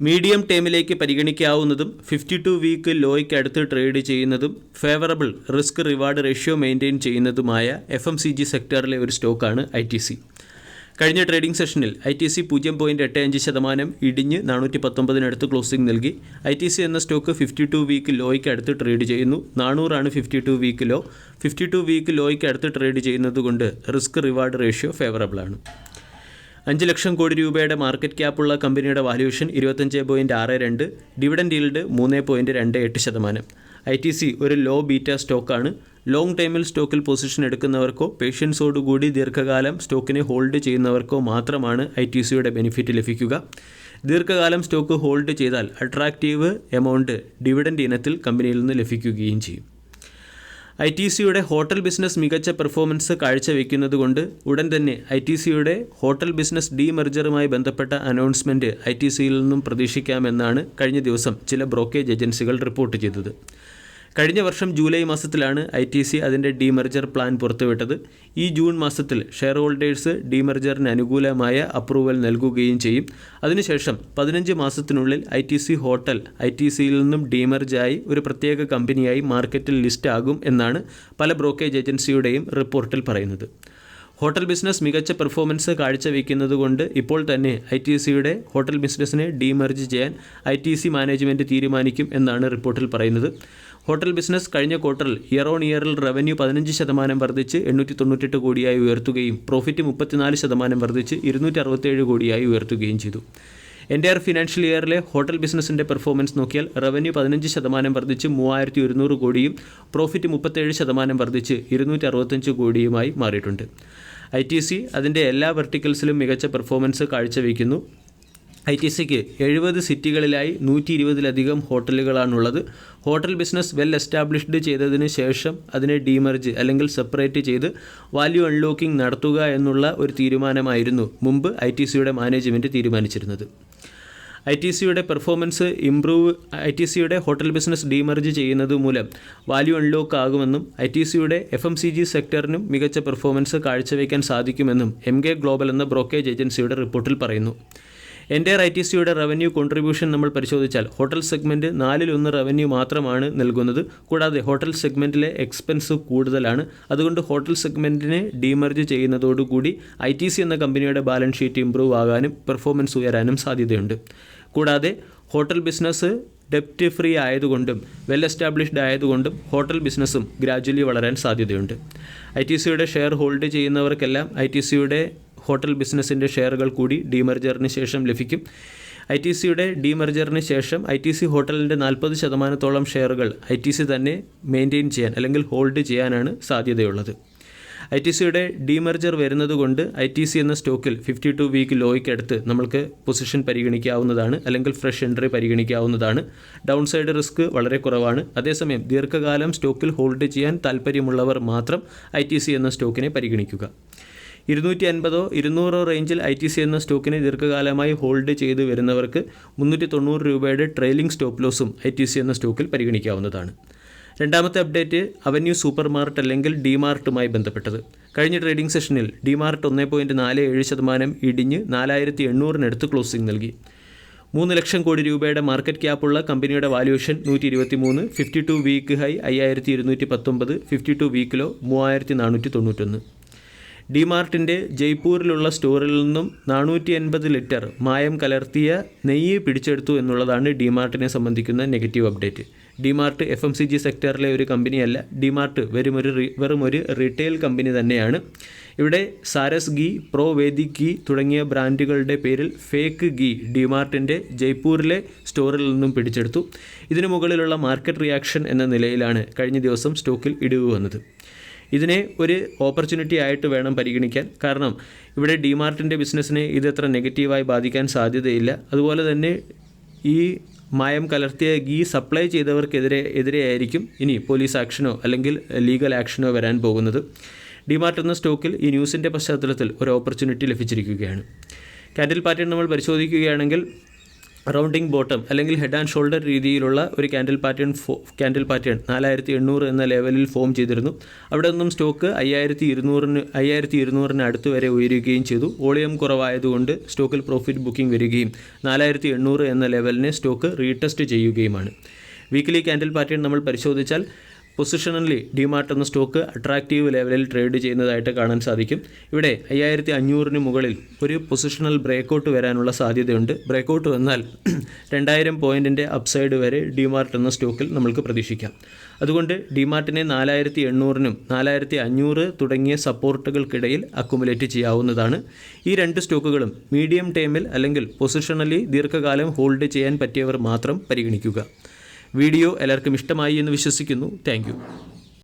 Medium ടേമിലേക്ക് പരിഗണിക്കാവുന്നതും 52 week ലോയ്ക്ക് അടുത്ത് trade ചെയ്യുന്നതും favourable risk reward ratio maintain ചെയ്യുന്നതുമായ FMCG സെക്ടറിലെ ഒരു സ്റ്റോക്കാണ് ITC. കഴിഞ്ഞ ട്രേഡിംഗ് സെഷനിൽ ITC 0.85% ഇടിഞ്ഞ് 419 ക്ലോസിംഗ് നൽകി. ITC എന്ന സ്റ്റോക്ക് 52 വീക്ക് ലോയ്ക്ക് അടുത്ത് ട്രേഡ് ചെയ്യുന്നു. 400 52 വീക്ക് ലോ. 52 വീക്ക് ലോയ്ക്ക് അടുത്ത് ട്രേഡ് ചെയ്യുന്നതുകൊണ്ട് റിസ്ക് റിവാർഡ് റേഷ്യോ ഫേവറബിൾ ആണ്. 5 ലക്ഷം കോടി രൂപയുടെ മാർക്കറ്റ് ക്യാപ്പുള്ള കമ്പനിയുടെ വാല്യൂഷൻ 25.62, ഡിവിഡൻഡ് ഈൽഡ് 3.28%. ITC ഒരു ലോ ബീറ്റ സ്റ്റോക്കാണ്. ലോങ് ടൈമിൽ സ്റ്റോക്കിൽ പൊസിഷൻ എടുക്കുന്നവർക്കോ പേഷ്യൻസോടുകൂടി ദീർഘകാലം സ്റ്റോക്കിനെ ഹോൾഡ് ചെയ്യുന്നവർക്കോ മാത്രമാണ് ITCയുടെ ബെനിഫിറ്റ് ലഭിക്കുക. ദീർഘകാലം സ്റ്റോക്ക് ഹോൾഡ് ചെയ്താൽ അട്രാക്റ്റീവ് എമൗണ്ട് ഡിവിഡൻഡ് ഇനത്തിൽ കമ്പനിയിൽ നിന്ന് ലഭിക്കുകയും ചെയ്യും. ITCയുടെ ഹോട്ടൽ ബിസിനസ് മികച്ച പെർഫോമൻസ് കാഴ്ചവെക്കുന്നതുകൊണ്ട് ഉടൻ തന്നെ ITCയുടെ ഹോട്ടൽ ബിസിനസ് ഡീമെർജറുമായി ബന്ധപ്പെട്ട അനൗൺസ്മെൻറ്റ് ITCയിൽ നിന്നും പ്രതീക്ഷിക്കാമെന്നാണ് കഴിഞ്ഞ ദിവസം ചില ബ്രോക്കേജ് ഏജൻസികൾ റിപ്പോർട്ട് ചെയ്തത്. കഴിഞ്ഞ വർഷം ജൂലൈ മാസത്തിലാണ് ITC അതിൻ്റെ ഡീമെർജർ പ്ലാൻ പുറത്തുവിട്ടത്. ഈ ജൂൺ മാസത്തിൽ ഷെയർ ഹോൾഡേഴ്സ് ഡീമെർജറിന് അനുകൂലമായ അപ്രൂവൽ നൽകുകയും ചെയ്യും. അതിനുശേഷം 15 മാസത്തിനുള്ളിൽ ITC ഹോട്ടൽ ITCയിൽ നിന്നും ഡീമെർജായി ഒരു പ്രത്യേക കമ്പനിയായി മാർക്കറ്റിൽ ലിസ്റ്റ് ആകും എന്നാണ് പല ബ്രോക്കേജ് ഏജൻസിയുടെയും റിപ്പോർട്ടിൽ പറയുന്നത്. ഹോട്ടൽ ബിസിനസ് മികച്ച പെർഫോമൻസ് കാഴ്ചവെക്കുന്നതുകൊണ്ട് ഇപ്പോൾ തന്നെ ITCയുടെ ഹോട്ടൽ ബിസിനസ്സിനെ ഡീമെർജ് ചെയ്യാൻ ITC മാനേജ്മെൻറ്റ് തീരുമാനിക്കും എന്നാണ് റിപ്പോർട്ടിൽ പറയുന്നത്. ഹോട്ടൽ ബിസിനസ് കഴിഞ്ഞ ക്വാർട്ടറിൽ ഇയർ ഓൺ ഇയറിൽ റവന്യൂ 15% വർദ്ധിച്ച് 898 കോടിയായി ഉയർത്തുകയും പ്രോഫിറ്റ് 34% വർദ്ധിച്ച് 267 കോടിയായി ഉയർത്തുകയും ചെയ്തു. എൻ്റയർ ഫിനാൻഷ്യൽ ഇയറിലെ ഹോട്ടൽ ബിസിനസ്സിൻ്റെ പെർഫോമൻസ് നോക്കിയാൽ റവന്യൂ 15% വർദ്ധിച്ച് 3100 കോടിയും പ്രോഫിറ്റ് 37% വർദ്ധിച്ച് 265 കോടിയുമായി മാറിയിട്ടുണ്ട്. ITC അതിൻ്റെ എല്ലാ വെർട്ടിക്കൽസിലും മികച്ച പെർഫോമൻസ് കാഴ്ചവെക്കുന്നു. ITCക്ക് 70 സിറ്റികളിലായി 120-ലധികം ഹോട്ടലുകളാണുള്ളത്. ഹോട്ടൽ ബിസിനസ് വെൽ എസ്റ്റാബ്ലിഷ്ഡ് ചെയ്തതിന് ശേഷം അതിനെ ഡീമർജ് അല്ലെങ്കിൽ സെപ്പറേറ്റ് ചെയ്ത് വാല്യൂ അൺലോക്കിംഗ് നടത്തുക എന്നുള്ള ഒരു തീരുമാനമായിരുന്നു മുമ്പ് ITCയുടെ മാനേജ്മെൻറ്റ് തീരുമാനിച്ചിരുന്നത്. ITCയുടെ പെർഫോമൻസ് ITCയുടെ ഹോട്ടൽ ബിസിനസ് ഡീമർജ് ചെയ്യുന്നത് മൂലം വാല്യൂ അൺലോക്ക് ആകുമെന്നും ITCയുടെ FMCG സെക്ടറിനും മികച്ച പെർഫോമൻസ് കാഴ്ചവെക്കാൻ സാധിക്കുമെന്നും MK ഗ്ലോബൽ എന്ന ബ്രോക്കേജ് ഏജൻസിയുടെ റിപ്പോർട്ടിൽ പറയുന്നു. എൻ്റയർ ITCയുടെ റവന്യൂ കോൺട്രിബ്യൂഷൻ നമ്മൾ പരിശോധിച്ചാൽ ഹോട്ടൽ സെഗ്മെൻറ്റ് 4/1 റവന്യൂ മാത്രമാണ് നൽകുന്നത്. കൂടാതെ ഹോട്ടൽ സെഗ്മെൻറ്റിലെ എക്സ്പെൻസ് കൂടുതലാണ്. അതുകൊണ്ട് ഹോട്ടൽ സെഗ്മെൻറ്റിനെ ഡീമർജ് ചെയ്യുന്നതോടുകൂടി ITC എന്ന കമ്പനിയുടെ ബാലൻസ് ഷീറ്റ് ഇംപ്രൂവ് ആകാനും പെർഫോമൻസ് ഉയരാനും സാധ്യതയുണ്ട്. കൂടാതെ ഹോട്ടൽ ബിസിനസ് ഡെപ്റ്റ് ഫ്രീ ആയതുകൊണ്ടും വെൽ എസ്റ്റാബ്ലിഷ്ഡ് ആയതുകൊണ്ടും ഹോട്ടൽ ബിസിനസ്സും ഗ്രാജ്വലി വളരാൻ സാധ്യതയുണ്ട്. ITCയുടെ ഷെയർ ഹോൾഡ് ചെയ്യുന്നവർക്കെല്ലാം ITCയുടെ ഹോട്ടൽ ബിസിനസ്സിൻ്റെ ഷെയറുകൾ കൂടി ഡീമർജറിന് ശേഷം ലഭിക്കും. ITCയുടെ ഡീമർജറിന് ശേഷം ITC ഹോട്ടലിൻ്റെ 40%-ഓളം ഷെയറുകൾ ITC തന്നെ മെയിൻറ്റെയിൻ ചെയ്യാൻ അല്ലെങ്കിൽ ഹോൾഡ് ചെയ്യാനാണ് സാധ്യതയുള്ളത്. ITCയുടെ ഡീമർജർ വരുന്നതുകൊണ്ട് ITC എന്ന സ്റ്റോക്കിൽ 52 വീക്ക് ലോയ്ക്കടുത്ത് നമ്മൾക്ക് പൊസിഷൻ പരിഗണിക്കാവുന്നതാണ് അല്ലെങ്കിൽ ഫ്രഷ് എൻട്രി പരിഗണിക്കാവുന്നതാണ്. ഡൗൺ സൈഡ് റിസ്ക് വളരെ കുറവാണ്. അതേസമയം ദീർഘകാലം സ്റ്റോക്കിൽ ഹോൾഡ് ചെയ്യാൻ താൽപ്പര്യമുള്ളവർ മാത്രം ITC എന്ന സ്റ്റോക്കിനെ പരിഗണിക്കുക. 250-200 റേഞ്ചിൽ ITC എന്ന സ്റ്റോക്കിനെ ദീർഘകാലമായി ഹോൾഡ് ചെയ്ത് വരുന്നവർക്ക് 390 രൂപയുടെ ട്രെയിലിംഗ് സ്റ്റോപ്പ് ലോസും ITC എന്ന സ്റ്റോക്കിൽ പരിഗണിക്കാവുന്നതാണ്. രണ്ടാമത്തെ അപ്ഡേറ്റ് അവന്യൂ സൂപ്പർ മാർട്ട് അല്ലെങ്കിൽ ഡിമാർട്ടുമായി ബന്ധപ്പെട്ടത്. കഴിഞ്ഞ ട്രേഡിംഗ് സെഷനിൽ ഡിമാർട്ട് 1.47% ഇടിഞ്ഞ് 4800 ക്ലോസിംഗ് നൽകി. 3 ലക്ഷം കോടി രൂപയുടെ മാർക്കറ്റ് ക്യാപ്പുള്ള കമ്പനിയുടെ valuation 123, 52 week high 5219, 52 week low 3491. ഡിമാർട്ടിൻ്റെ ജയ്പൂരിലുള്ള സ്റ്റോറിൽ നിന്നും 480 ലിറ്റർ മായം കലർത്തിയ നെയ്യ് പിടിച്ചെടുത്തു എന്നുള്ളതാണ് ഡിമാർട്ടിനെ സംബന്ധിക്കുന്ന നെഗറ്റീവ് അപ്ഡേറ്റ്. ഡിമാർട്ട് FMCG സെക്ടറിലെ ഒരു കമ്പനിയല്ല. ഡിമാർട്ട് വെറും ഒരു റീറ്റെയിൽ കമ്പനി തന്നെയാണ്. ഇവിടെ സാരസ് ഗീ, പ്രോ വേദിക് ഗീ തുടങ്ങിയ ബ്രാൻഡുകളുടെ പേരിൽ ഫേക്ക് ഗീ ഡിമാർട്ടിൻ്റെ ജയ്പൂരിലെ സ്റ്റോറിൽ നിന്നും പിടിച്ചെടുത്തു. ഇതിനു മുകളിലുള്ള മാർക്കറ്റ് റിയാക്ഷൻ എന്ന നിലയിലാണ് കഴിഞ്ഞ ദിവസം സ്റ്റോക്കിൽ ഇടിവ് വന്നത്. ഇതിനെ ഒരു ഓപ്പർച്യൂണിറ്റി ആയിട്ട് വേണം പരിഗണിക്കാൻ. കാരണം ഇവിടെ ഡിമാർട്ടിൻ്റെ ബിസിനസ്സിനെ ഇതത്ര നെഗറ്റീവായി ബാധിക്കാൻ സാധ്യതയില്ല. അതുപോലെ തന്നെ ഈ മായം കലർത്തിയ ഗീ സപ്ലൈ ചെയ്തവർക്കെതിരെയായിരിക്കും ഇനി പോലീസ് ആക്ഷനോ അല്ലെങ്കിൽ ലീഗൽ ആക്ഷനോ വരാൻ പോകുന്നത്. ഡിമാർട്ട് എന്ന സ്റ്റോക്കിൽ ഈ ന്യൂസിൻ്റെ പശ്ചാത്തലത്തിൽ ഒരു ഓപ്പർച്യൂണിറ്റി ലഭിച്ചിരിക്കുകയാണ്. ക്യാൻഡിൽ പാറ്റേൺ നമ്മൾ പരിശോധിക്കുകയാണെങ്കിൽ റൗണ്ടിങ് ബോട്ടം അല്ലെങ്കിൽ ഹെഡ് ആൻഡ് ഷോൾഡർ രീതിയിലുള്ള ഒരു ക്യാൻഡിൽ പാറ്റേൺ 4800 എന്ന ലെവലിൽ ഫോം ചെയ്തിരുന്നു. അവിടെ നിന്നും സ്റ്റോക്ക് 5200 അടുത്ത് വരെ ഉയരുകയും ചെയ്തു. വോളിയം കുറവായതുകൊണ്ട് സ്റ്റോക്കിൽ പ്രോഫിറ്റ് ബുക്കിംഗ് വരികയും 4800 എന്ന ലെവലിനെ സ്റ്റോക്ക് റീടെസ്റ്റ് ചെയ്യുകയുമാണ്. വീക്കിലി ക്യാൻഡിൽ പാറ്റേൺ നമ്മൾ പരിശോധിച്ചാൽ പൊസിഷണലി ഡിമാർട്ട് എന്ന സ്റ്റോക്ക് അട്രാക്റ്റീവ് ലെവലിൽ ട്രേഡ് ചെയ്യുന്നതായിട്ട് കാണാൻ സാധിക്കും. ഇവിടെ 5500 മുകളിൽ ഒരു പൊസിഷണൽ ബ്രേക്കൗട്ട് വരാനുള്ള സാധ്യതയുണ്ട്. ബ്രേക്കൗട്ട് വന്നാൽ 2000 പോയിൻറ്റിൻ്റെ അപ്സൈഡ് വരെ ഡിമാർട്ട് എന്ന സ്റ്റോക്കിൽ നമുക്ക് പ്രതീക്ഷിക്കാം. അതുകൊണ്ട് ഡിമാർട്ടിനെ 4800 4500 തുടങ്ങിയ സപ്പോർട്ടുകൾക്കിടയിൽ അക്കുമുലേറ്റ് ചെയ്യാവുന്നതാണ്. ഈ രണ്ട് സ്റ്റോക്കുകളും മീഡിയം ടൈമിൽ അല്ലെങ്കിൽ പൊസിഷണലി ദീർഘകാലം ഹോൾഡ് ചെയ്യാൻ പറ്റിയവർ മാത്രം പരിഗണിക്കുക. വീഡിയോ എല്ലാവർക്കും ഇഷ്ടമായി എന്ന് വിശ്വസിക്കുന്നു. Thank you.